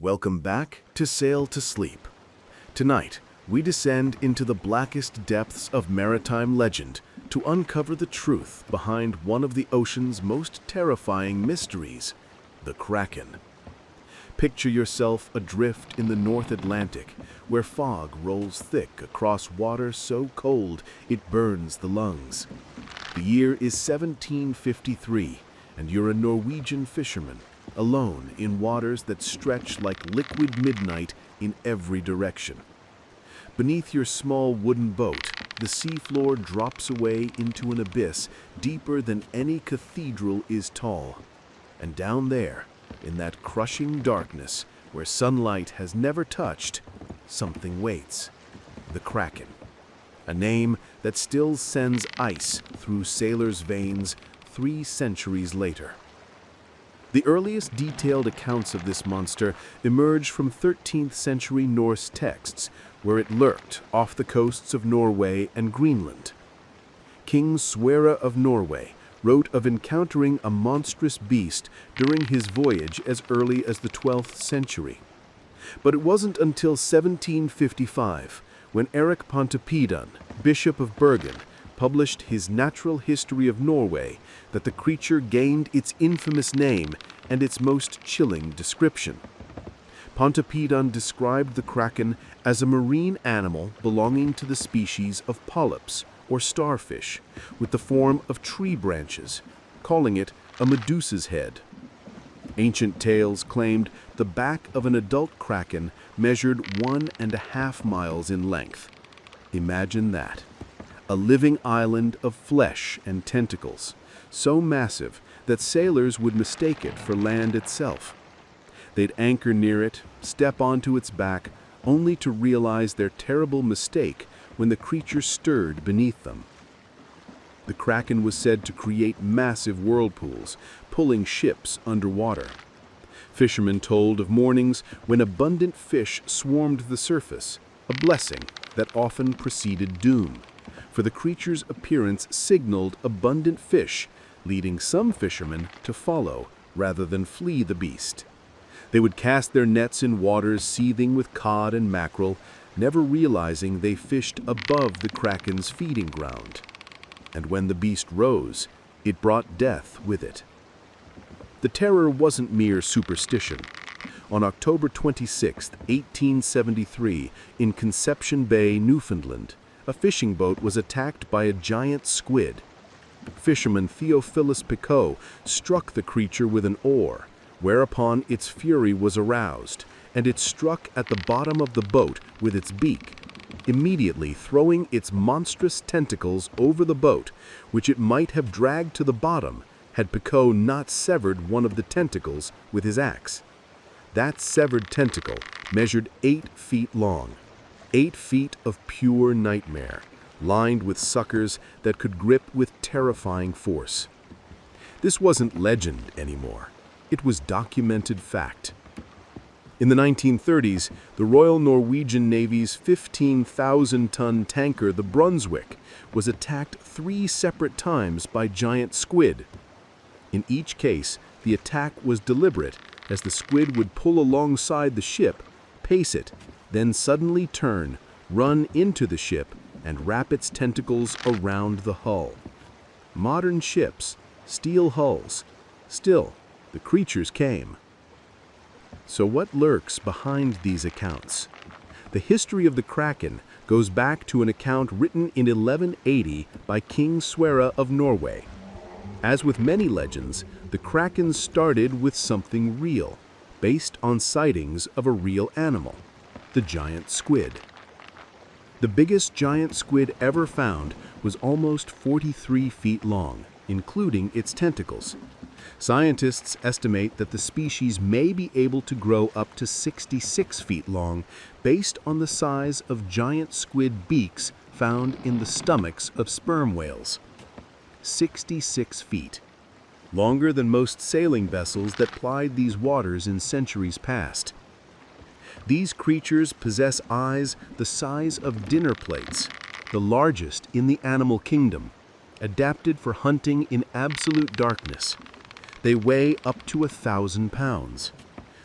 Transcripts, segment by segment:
Welcome back to Sail to Sleep. Tonight, we descend into the blackest depths of maritime legend to uncover the truth behind one of the ocean's most terrifying mysteries, the Kraken. Picture yourself adrift in the North Atlantic, where fog rolls thick across water so cold it burns the lungs. The year is 1753, and you're a Norwegian fisherman, alone in waters that stretch like liquid midnight in every direction. Beneath your small wooden boat, the seafloor drops away into an abyss deeper than any cathedral is tall. And down there, in that crushing darkness where sunlight has never touched, something waits. The Kraken. A name that still sends ice through sailors' veins 3 centuries later. The earliest detailed accounts of this monster emerge from 13th century Norse texts, where it lurked off the coasts of Norway and Greenland. King Sverre of Norway wrote of encountering a monstrous beast during his voyage as early as the 12th century. But it wasn't until 1755, when Erik Pontoppidan, Bishop of Bergen, published his Natural History of Norway, that the creature gained its infamous name and its most chilling description. Pontoppidan described the Kraken as a marine animal belonging to the species of polyps, or starfish, with the form of tree branches, calling it a Medusa's head. Ancient tales claimed the back of an adult Kraken measured 1.5 miles in length. Imagine that. A living island of flesh and tentacles, so massive that sailors would mistake it for land itself. They'd anchor near it, step onto its back, only to realize their terrible mistake when the creature stirred beneath them. The Kraken was said to create massive whirlpools, pulling ships underwater. Fishermen told of mornings when abundant fish swarmed the surface, a blessing that often preceded doom, for the creature's appearance signaled abundant fish, leading some fishermen to follow rather than flee the beast. They would cast their nets in waters seething with cod and mackerel, never realizing they fished above the Kraken's feeding ground. And when the beast rose, it brought death with it. The terror wasn't mere superstition. On October 26, 1873, in Conception Bay, Newfoundland, a fishing boat was attacked by a giant squid. Fisherman Theophilus Picot struck the creature with an oar, whereupon its fury was aroused, and it struck at the bottom of the boat with its beak, immediately throwing its monstrous tentacles over the boat, which it might have dragged to the bottom had Picot not severed one of the tentacles with his axe. That severed tentacle measured 8 feet long, 8 feet of pure nightmare, lined with suckers that could grip with terrifying force. This wasn't legend anymore. It was documented fact. In the 1930s, the Royal Norwegian Navy's 15,000-ton tanker, the Brunswick, was attacked 3 separate times by giant squid. In each case, the attack was deliberate, as the squid would pull alongside the ship, pace it, then suddenly turn, run into the ship, and wrap its tentacles around the hull. Modern ships, steel hulls. Still, the creatures came. So what lurks behind these accounts? The history of the Kraken goes back to an account written in 1180 by King Sverre of Norway. As with many legends, the Kraken started with something real, based on sightings of a real animal, the giant squid. The biggest giant squid ever found was almost 43 feet long, including its tentacles. Scientists estimate that the species may be able to grow up to 66 feet long based on the size of giant squid beaks found in the stomachs of sperm whales. 66 feet. Longer than most sailing vessels that plied these waters in centuries past. These creatures possess eyes the size of dinner plates, the largest in the animal kingdom, adapted for hunting in absolute darkness. They weigh up to 1,000 pounds.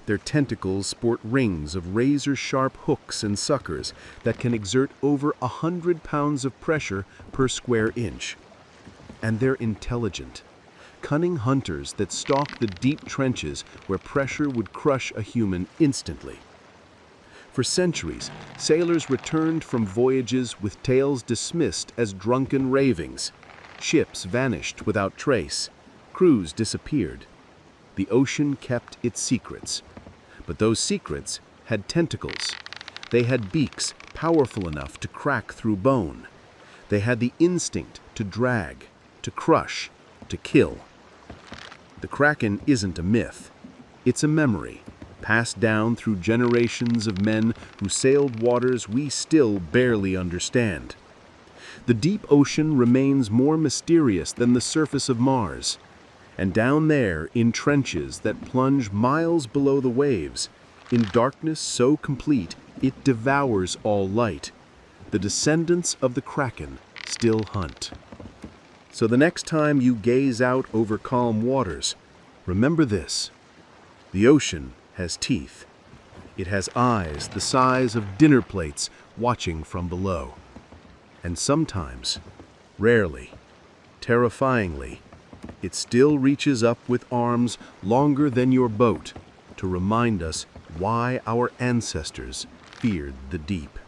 Their tentacles sport rings of razor-sharp hooks and suckers that can exert over 100 pounds of pressure per square inch. And they're intelligent, cunning hunters that stalk the deep trenches where pressure would crush a human instantly. For centuries, sailors returned from voyages with tales dismissed as drunken ravings. Ships vanished without trace. Crews disappeared. The ocean kept its secrets. But those secrets had tentacles. They had beaks powerful enough to crack through bone. They had the instinct to drag, to crush, to kill. The Kraken isn't a myth. It's a memory, passed down through generations of men who sailed waters we still barely understand. The deep ocean remains more mysterious than the surface of Mars. And down there, in trenches that plunge miles below the waves, in darkness so complete it devours all light, the descendants of the Kraken still hunt. So the next time you gaze out over calm waters, remember this: the ocean has teeth. It has eyes the size of dinner plates watching from below. And sometimes, rarely, terrifyingly, it still reaches up with arms longer than your boat to remind us why our ancestors feared the deep.